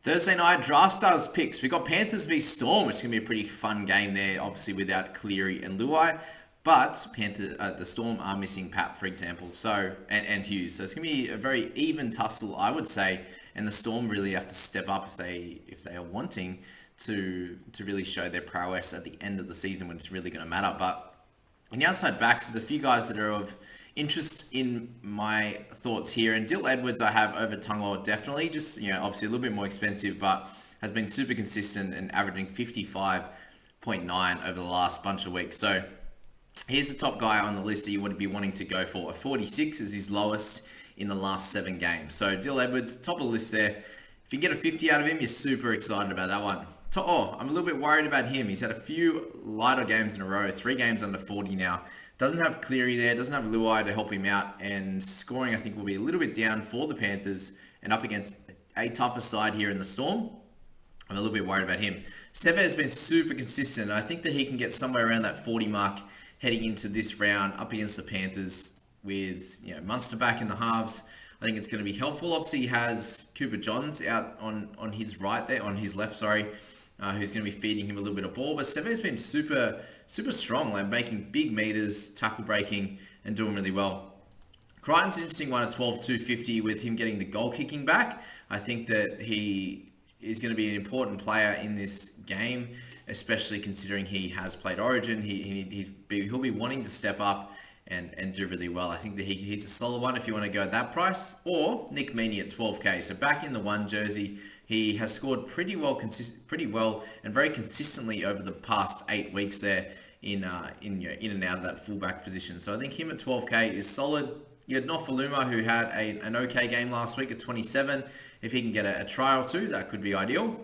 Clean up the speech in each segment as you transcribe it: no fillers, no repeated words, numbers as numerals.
Thursday night Draftstars picks. We got Panthers v Storm, which is going to be a pretty fun game there, obviously without Cleary and Luai. But the Storm are missing Pat, for example, and Hughes. So it's going to be a very even tussle, I would say. And the Storm really have to step up if they are wanting to really show their prowess at the end of the season when it's really going to matter. But on the outside backs, there's a few guys that are of interest in my thoughts here. And Dill Edwards I have over Tungo, definitely. Just, obviously a little bit more expensive, but has been super consistent and averaging 55.9 over the last bunch of weeks. So here's the top guy on the list that you would be wanting to go for. A 46 is his lowest in the last 7 games. So Dill Edwards, top of the list there. If you can get a 50 out of him, you're super excited about that one. I'm a little bit worried about him. He's had a few lighter games in a row, 3 games under 40 now. Doesn't have Cleary there, doesn't have Luai to help him out, and scoring I think will be a little bit down for the Panthers and up against a tougher side here in the Storm. I'm a little bit worried about him. Seve has been super consistent. I think that he can get somewhere around that 40 mark heading into this round up against the Panthers with Munster back in the halves. I think it's going to be helpful. Obviously, he has Cooper Johns out on his right there, on his left, who's going to be feeding him a little bit of ball. But Seve's been super strong, like making big meters, tackle breaking, and doing really well. Crichton's an interesting one at 12,250 with him getting the goal kicking back. I think that he is going to be an important player in this game, especially considering he has played Origin. He'll be wanting to step up and do really well. I think that he's a solid one if you want to go at that price. Or Nick Meaney at 12k. So back in the 1 jersey, he has scored pretty well and very consistently over the past 8 weeks there in and out of that fullback position. So I think him at 12k is solid. You had Nofaluma, who had an okay game last week at 27. If he can get a try or two, that could be ideal.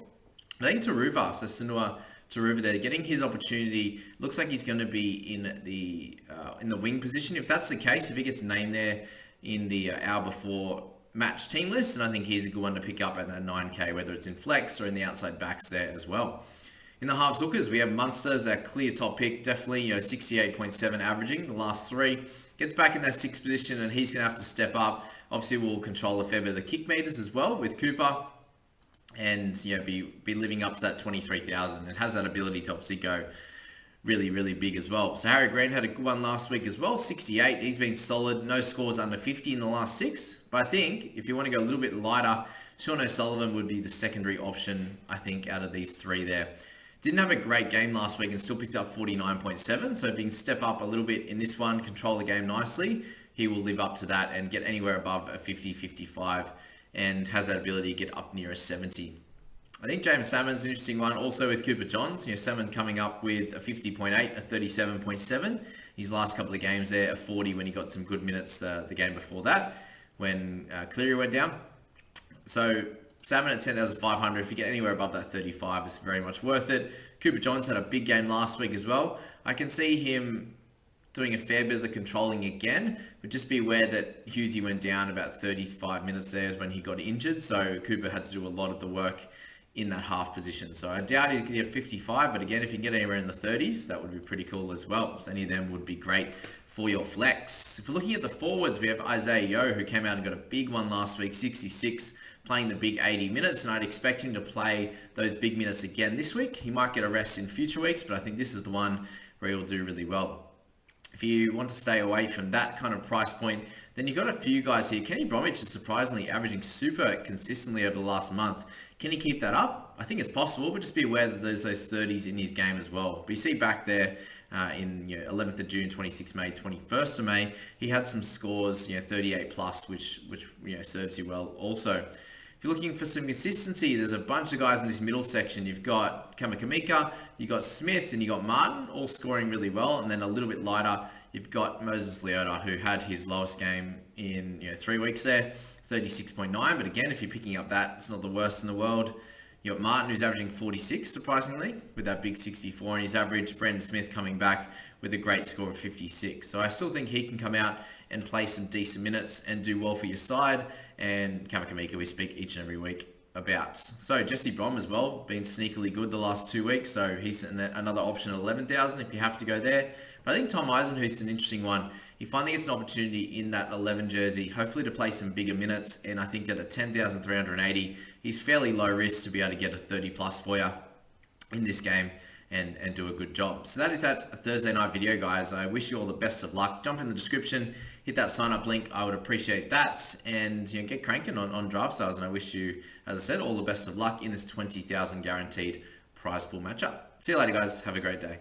I think Taruva, so Sanua Taruva there, getting his opportunity. Looks like he's going to be in the wing position. If that's the case, if he gets named there in the hour before match team list, and I think he's a good one to pick up at that 9k, whether it's in flex or in the outside backs there as well. In the halves hookers, we have Munster as a clear top pick, definitely 68.7 averaging the last 3. Gets back in that 6th position, and he's going to have to step up. Obviously, we'll control a fair bit of the kick meters as well with Cooper, and be living up to that 23,000, and has that ability to obviously go really big as well. So Harry Grant had a good one last week as well, 68. He's been solid, no scores under 50 in the last 6. But I think if you want to go a little bit lighter, Sean O'Sullivan would be the secondary option, I think, out of these 3 there. Didn't have a great game last week and still picked up 49.7. So if he can step up a little bit in this one, control the game nicely, he will live up to that and get anywhere above a 50, 55, and has that ability to get up near a 70. I think James Salmon's an interesting one, also with Cooper Johns. Salmon coming up with a 50.8, a 37.7. His last couple of games there, a 40 when he got some good minutes the game before that, when Cleary went down. So Salmon at 10,500, if you get anywhere above that 35, it's very much worth it. Cooper Johns had a big game last week as well. I can see him doing a fair bit of the controlling again, but just be aware that Hughesy went down about 35 minutes there is when he got injured. So Cooper had to do a lot of the work in that half position. So I doubt he could get 55, but again, if you can get anywhere in the 30s, that would be pretty cool as well. So any of them would be great for your flex. If we're looking at the forwards, we have Isaiah Yeo, who came out and got a big one last week, 66, playing the big 80 minutes, and I'd expect him to play those big minutes again this week. He might get a rest in future weeks, but I think this is the one where he'll do really well. If you want to stay away from that kind of price point, then you've got a few guys here. Kenny Bromwich is surprisingly averaging super consistently over the last month. Can he keep that up? I think it's possible, but just be aware that there's those 30s in his game as well. But you see back there in 11th of June, 26th May, 21st of May, he had some scores, 38 plus, which serves you well also. If you're looking for some consistency, there's a bunch of guys in this middle section. You've got Kamakamika, you've got Smith, and you've got Martin, all scoring really well. And then a little bit lighter, you've got Moses Leota, who had his lowest game in 3 weeks there, 36.9. But again, if you're picking up that, it's not the worst in the world. You've got Martin, who's averaging 46, surprisingly, with that big 64 in his average. Brendan Smith coming back with a great score of 56. So I still think he can come out and play some decent minutes and do well for your side. And Kamakamika, we speak each and every week. about. So Jesse Brom as well, been sneakily good the last 2 weeks, so he's another option at 11,000 if you have to go there. But I think Tom Eisenhuth's an interesting one. He finally gets an opportunity in that 11 jersey, hopefully to play some bigger minutes, and I think that at 10,380, he's fairly low risk to be able to get a 30 plus for you in this game and do a good job. So that is that Thursday night video, guys. I wish you all the best of luck. Jump in the description, hit that sign up link. I would appreciate that, and get cranking on Draftstars. And I wish you, as I said, all the best of luck in this 20,000 guaranteed prize pool matchup. See you later, guys. Have a great day.